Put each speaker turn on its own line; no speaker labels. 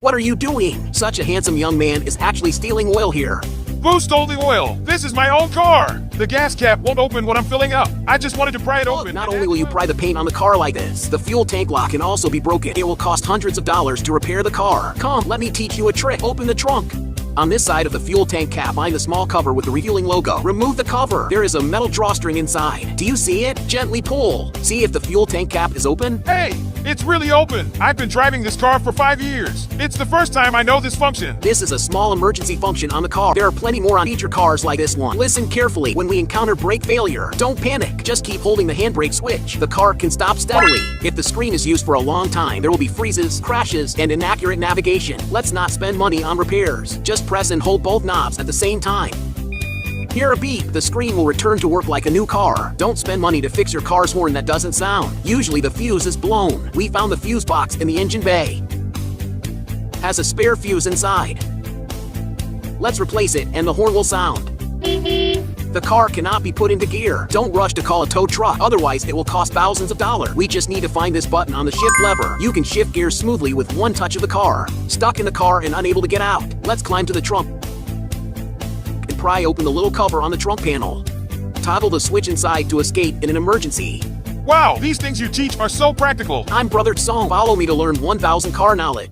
What are you doing? Such a handsome young man is actually stealing oil here.
Who stole the oil? This is my own car. The gas cap won't open when I'm filling up. I just wanted to pry it open.
Not only will you pry the paint on the car like this, the fuel tank lock can also be broken. It will cost hundreds of dollars to repair the car. Come, let me teach you a trick. Open the trunk. On this side of the fuel tank cap, find the small cover with the refueling logo. Remove the cover. There is a metal drawstring inside. Do you see it? Gently pull. See if the fuel tank cap is open?
Hey, it's really open. I've been driving this car for 5 years. It's the first time I know this function.
This is a small emergency function on the car. There are plenty more on feature cars like this one. Listen carefully. When we encounter brake failure, don't panic. Just keep holding the handbrake switch. The car can stop steadily. If the screen is used for a long time, there will be freezes, crashes, and inaccurate navigation. Let's not spend money on repairs. Just press and hold both knobs at the same time. Hear a beep, the screen will return to work like a new car. Don't spend money to fix your car's horn that doesn't sound. Usually the fuse is blown. We found the fuse box in the engine bay. Has a spare fuse inside. Let's replace it and the horn will sound. The car cannot be put into gear. Don't rush to call a tow truck, otherwise it will cost thousands of dollars. We just need to find this button on the shift lever. You can shift gears smoothly with one touch of the car. Stuck in the car and unable to get out. Let's climb to the trunk and pry open the little cover on the trunk panel. Toggle the switch inside to escape in an emergency.
Wow, these things you teach are so practical.
I'm Brother Song. Follow me to learn 1000 car knowledge.